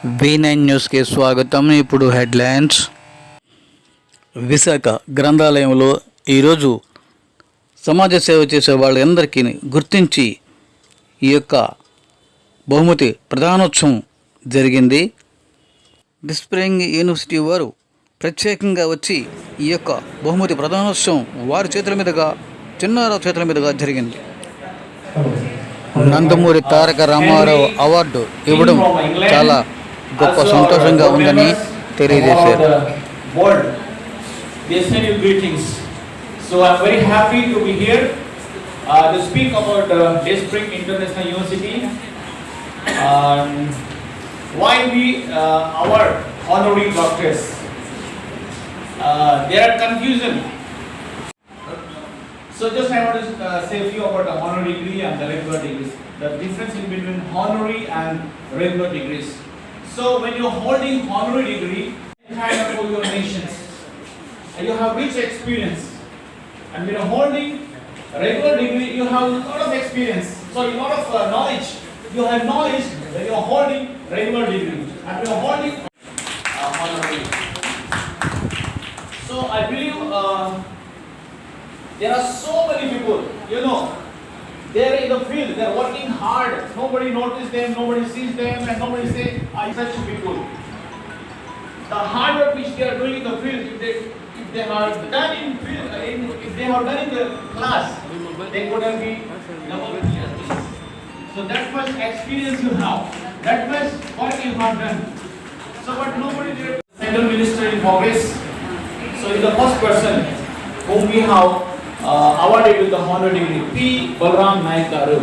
V9 న్యూస్కి స్వాగతం. ఇప్పుడు హెడ్లైన్స్. విశాఖ గ్రంథాలయంలో ఈరోజు సమాజ సేవ చేసే వాళ్ళందరికీ గుర్తించి ఈ యొక్క బహుమతి ప్రధానోత్సవం జరిగింది. డిస్ప్రింగ్ యూనివర్సిటీ వారు ప్రత్యేకంగా వచ్చి ఈ యొక్క బహుమతి ప్రధానోత్సవం వారి చేతుల మీదుగా చిన్నారావు చేతుల మీదుగా జరిగింది. నందమూరి తారక రామారావు అవార్డు ఇవ్వడం చాలా గొప్ప సంతోషంగా ఉందని తెలియజేశారు. So I'm very happy to be here to speak about Dayspring International University. Why we award honorary doctors? There are confusion. So just I want to say a few about the honorary degree and the regular degrees. The difference in between honorary and regular degrees. So when you're holding honorary degree, you kind of for your nations, and you have rich experience. And when you're holding regular degree, you have a lot of experience. So a lot of knowledge. You have knowledge when you're holding regular degree, and when you're holding honorary. So I believe there are so many people, they're in the field, they're working hard. Nobody notices them, nobody sees them, and nobody say, "I such people." The hard work which they are doing in the field, if they have done in field, if they have done in the class, they couldn't be number one. So that much experience you have, that much work you have done. So but nobody there. Central Minister in progress. So in the first person whom we have awarded with the honor degree, P. Balram Naik Garu.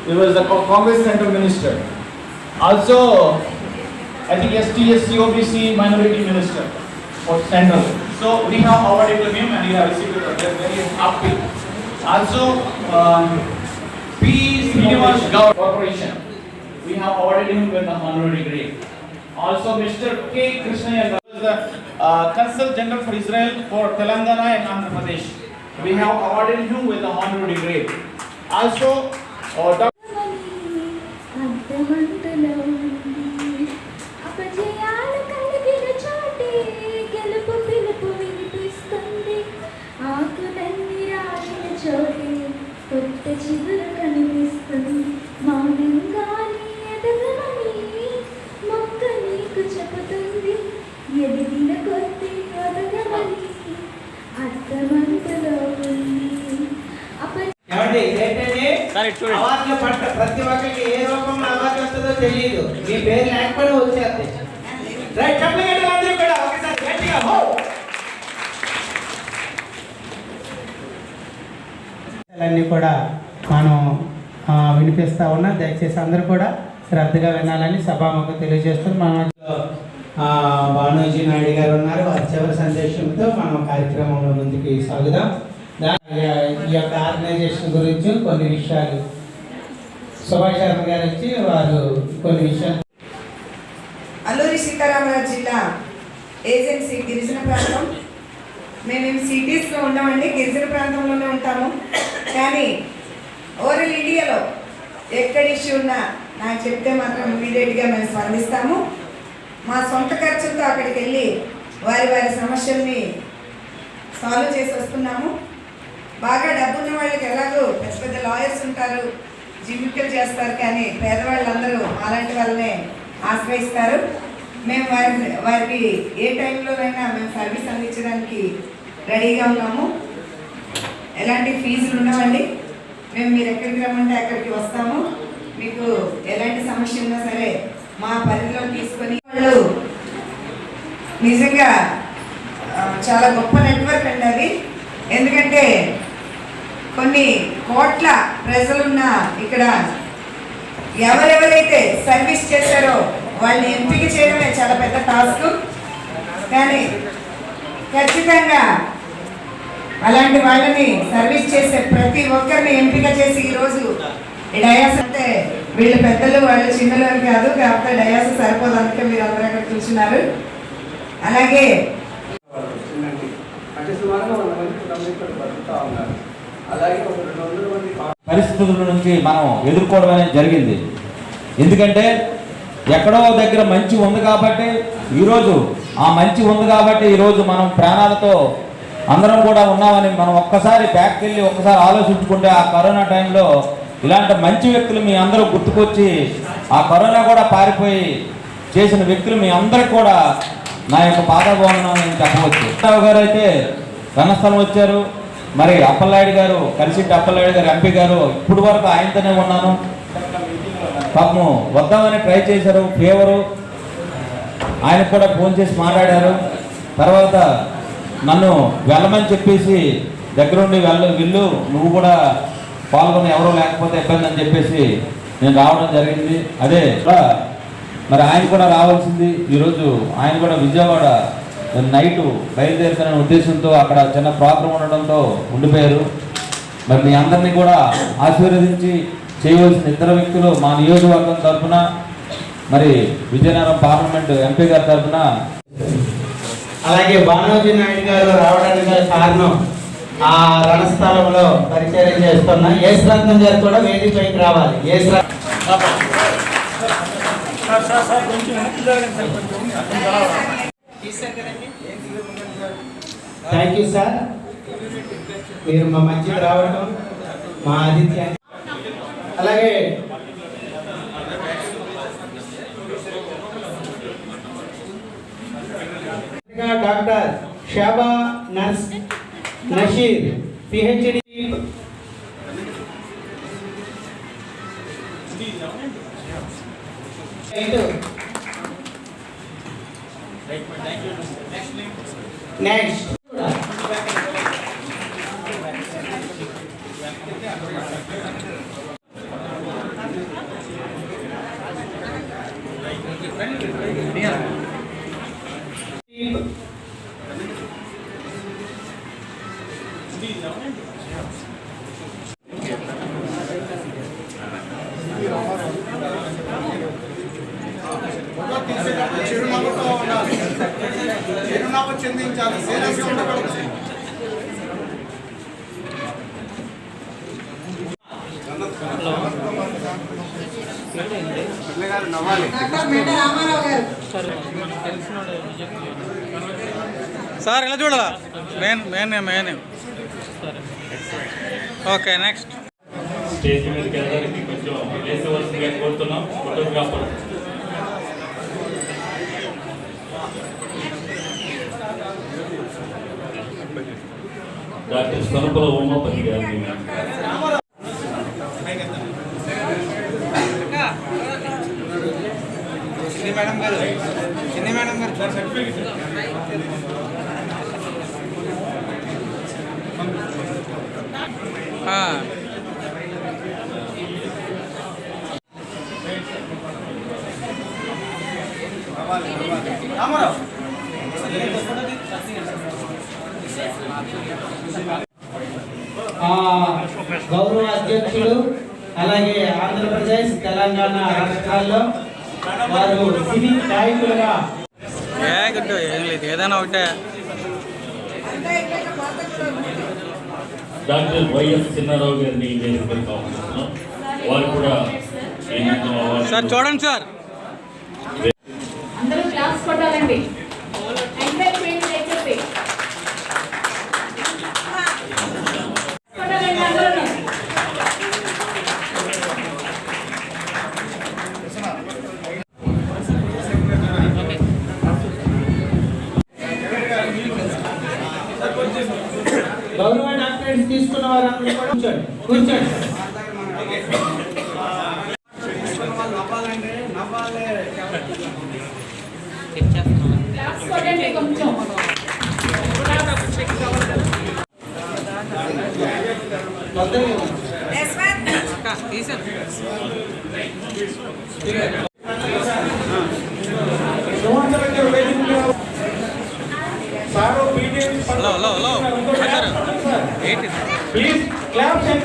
He was the Congress Central Minister. Also, I think ST, SC, OBC Minority Minister for Central. So we have awarded to him and he has received it. We are very happy. Also, P. Srinivas Gaur Corporation. We have awarded him with the honor degree. Also, Mr. K. Krishnayan was the Consul General for Israel for Telangana and Andhra Pradesh. We have awarded him with the honorary degree. Also, Dr. అవార్డుల పట్ల ప్రతి ఒక్కరికి ఏ రూపంలో award వస్తుందో తెలియదు. మీ పేరు లేకపోతే వచ్చేది. రైట్, చెప్పగలరు అందరూ కూడా ఒకసారి గట్టిగా హో. అన్నీ కూడా మనం వినిపిస్తా ఉన్నా. దయచేసి అందరూ కూడా శ్రద్ధగా వినాలని సభాముఖంగా తెలియజేస్తున్నాం. మన భానుజీ నాయుడు గారు ఉన్నారు. వారి చివరి సందేశంతో మనం కార్యక్రమంలో ముందుకు సాగుదాం. ఈ యొక్క ఆర్గనైజేషన్ గురించి కొన్ని విషయాలు సుభాష్ శర్మ గారు వచ్చి వారు కొన్ని విషయాలు. అల్లూరి సీతారామరాజు జిల్లా ఏజెన్సీ గిరిజన ప్రాంతం. మేము సిటీస్లో ఉంటామండి, గిరిజన ప్రాంతంలోనే ఉంటాము. కానీ ఓవరాల్ ఇండియాలో ఎక్కడ ఇష్యూ ఉన్నా నాకు చెప్తే మాత్రం ఇమీడియట్గా మేము స్పందిస్తాము. మా సొంత ఖర్చులతో అక్కడికి వెళ్ళి వారి సమస్యల్ని సాల్వ్ చేసి వస్తున్నాము. బాగా డబ్బున్న వాళ్ళకి ఎలాగో పెద్ద పెద్ద లాయర్స్ ఉంటారు, జిమ్మికలు చేస్తారు. కానీ పేదవాళ్ళందరూ అలాంటి వాళ్ళనే ఆశ్రయిస్తారు. మేము వారికి ఏ టైంలోనైనా మేము సర్వీస్ అందించడానికి రెడీగా ఉన్నాము. ఎలాంటి ఫీజులు ఉండవండి. మీరు ఎక్కడికి రమ్మంటే అక్కడికి వస్తాము. మీకు ఎలాంటి సమస్య ఉన్నా సరే మా పరిధిలో తీసుకొని వాళ్ళు నిజంగా చాలా గొప్ప నెట్వర్క్ అండి అది. ఎందుకంటే కొన్ని కోట్ల ప్రజలున్న ఇక్కడ ఎవరెవరైతే సర్వీస్ చేశారో వాళ్ళని ఎంపిక చేయడమే చాలా పెద్ద టాస్క్. కానీ ఖచ్చితంగా అలాంటి వాళ్ళని సర్వీస్ చేసే ప్రతి ఒక్కరిని ఎంపిక చేసి ఈరోజు ఈ డయాస్ అంటే వీళ్ళు పెద్దలు వాళ్ళు చిన్నలు కాదు, కాకపోతే డయాస్ సరిపోదు. అందుకే మీరు అందరూ అక్కడ కూర్చున్నారు. అలాగే పరిస్థితుల నుంచి మనం ఎదుర్కోవడం అనేది జరిగింది. ఎందుకంటే ఎక్కడో దగ్గర మంచి ఉంది కాబట్టి ఈరోజు ఆ మంచి ఉంది కాబట్టి ఈరోజు మనం ప్రాణాలతో అందరం కూడా ఉన్నామని మనం ఒక్కసారి బ్యాక్కి వెళ్ళి ఒక్కసారి ఆలోచించుకుంటే ఆ కరోనా టైంలో ఇలాంటి మంచి వ్యక్తులు మీ అందరూ గుర్తుకొచ్చి ఆ కరోనా కూడా పారిపోయి చేసిన వ్యక్తులు మీ అందరికి కూడా నా యొక్క పాదాభివందనం నేను చెప్పవచ్చు. రావు గారు అయితే రంగస్థలం వచ్చారు, మరి అప్పలనాయుడు గారు కలిసిట్టి అప్పలనాయుడు గారు ఎంపీ గారు ఇప్పుడు వరకు ఆయనతోనే ఉన్నాను. పాపము వద్దామని ట్రై చేశారు, ఫేవరు ఆయనకు కూడా ఫోన్ చేసి మాట్లాడారు. తర్వాత నన్ను వెళ్ళమని చెప్పేసి దగ్గరుండి వెళ్ళు నువ్వు కూడా పాల్గొని ఎవరో లేకపోతే ఇబ్బంది అని చెప్పేసి నేను రావడం జరిగింది. అదే మరి ఆయన కూడా రావాల్సింది. ఈరోజు ఆయన కూడా విజయవాడ నైటు బయలుదేరుతున్న ఉద్దేశంతో అక్కడ చిన్న ప్రోగ్రాం ఉండడంతో ఉండిపోయారు. మరి మీ అందరినీ కూడా ఆశీర్వదించి చేయవలసిన ఇతర వ్యక్తులు మా నియోజకవర్గం తరఫున మరి విజయనగరం పార్లమెంట్ ఎంపీ గారి తరఫున అలాగే భానోజీ నాయుడు గారు రావడానికి గల కారణం ఆ రణస్థలంలో పరిచయం చేస్తున్న యేసురత్నం గారు కూడా వేదికపైకి రావాలి. థ్యాంక్ యూ సార్, మీరు మా మధ్యకి రావడం మా ఆతిథ్యాన్ని. అలాగే డాక్టర్ షాబా నషీర్ పిహెచ్డి నెక్స్ట్ చెందించాలి. సార్ ఇలా చూడాలా మెయిన్ ఓకే నెక్స్ట్ స్టేజ్ మీదకి వెళ్ళడానికి కొంచెం వేసవలసిందిగా కోరుతున్నాం. ఫోటోగ్రాఫర్ డాక్టర్ స్తనపుల ఉమాపతి గారిని మేడం గారు గౌరవ అధ్యక్షులు అలాగే ఆంధ్రప్రదేశ్ తెలంగాణ రాష్ట్రాల్లో వారు సినీ నాయకులుగా ఏం లేదు ఏదైనా ఒకటే డాక్టర్ వైఎస్ చిన్నారావు గారిని ఆహ్వానిస్తున్నాం. వారు కూడా సార్ చూడండి సార్ అందరూ క్లాస్ కొట్టాలండి. గౌరవ డాక్టరేట్ తీసుకున్న వారందరూ కూడా కూర్చోండి. Please clap and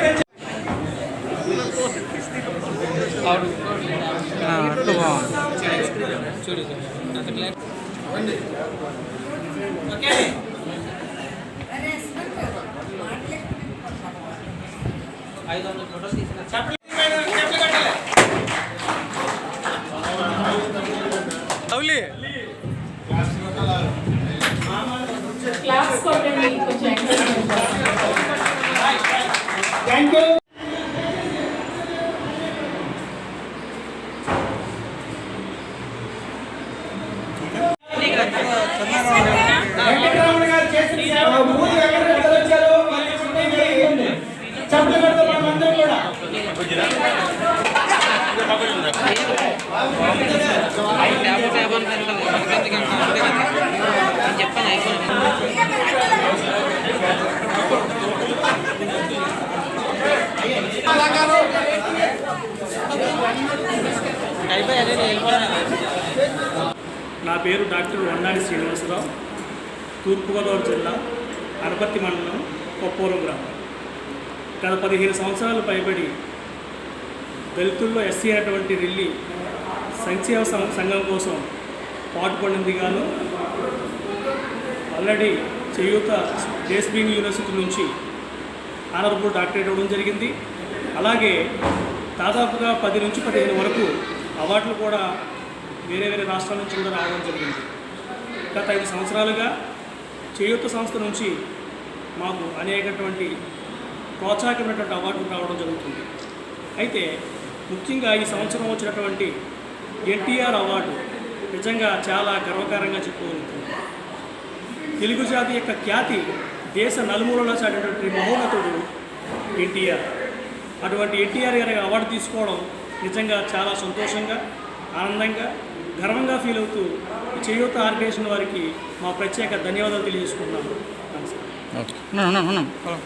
చెప్పండి. క్లాస్ కొట్టండి కొంచెం ఎంకరేజ్మెంట్ థ్యాంక్ యూ. వెంకటరమణ గారు చేసిన సేవ ఊరు ఎక్కడ వచ్చారు మళ్ళీ చుట్టూ జరిగింది. చప్పట్లు కొడతాం మనం అందరం కూడా. నా పేరు డాక్టర్ వన్నాడి శ్రీనివాసరావు, తూర్పుగోదావరి జిల్లా అనపర్తి మండలం కొప్పూరం గ్రామం. గత 15 సంవత్సరాలు పైబడి దళితుల్లో ఎస్సీ అయినటువంటి రిల్లి సంక్షేమ సంఘం కోసం పాటుపడింది గాను ఆల్రెడీ చేయూత జేఎస్బీఎన్ యూనివర్సిటీ నుంచి ఆనరబుల్ డాక్టరేట్ ఇవ్వడం జరిగింది. అలాగే దాదాపుగా 10 నుంచి 15 వరకు అవార్డులు కూడా వేరే వేరే రాష్ట్రాల నుంచి కూడా రావడం జరిగింది. గత 5 సంవత్సరాలుగా చేయూత సంస్థ నుంచి మాకు అనేకటువంటి ప్రోత్సాహకమైనటువంటి అవార్డులు రావడం జరుగుతుంది. అయితే ముఖ్యంగా ఈ సంవత్సరం వచ్చినటువంటి ఎన్టీఆర్ అవార్డు నిజంగా చాలా గర్వకారంగా చెప్పుకోగలుగుతుంది. తెలుగు జాతి యొక్క ఖ్యాతి దేశ నలుమూలలో చాటినటువంటి మహోన్నతుడు ఎన్టీఆర్. అటువంటి ఎన్టీఆర్ గారి అవార్డు తీసుకోవడం నిజంగా చాలా సంతోషంగా, ఆనందంగా, గర్వంగా ఫీల్ అవుతూ చేయూత ఆర్గనైజేషన్ వారికి మా ప్రత్యేక ధన్యవాదాలు తెలియజేసుకుంటున్నాను. నమస్కారం.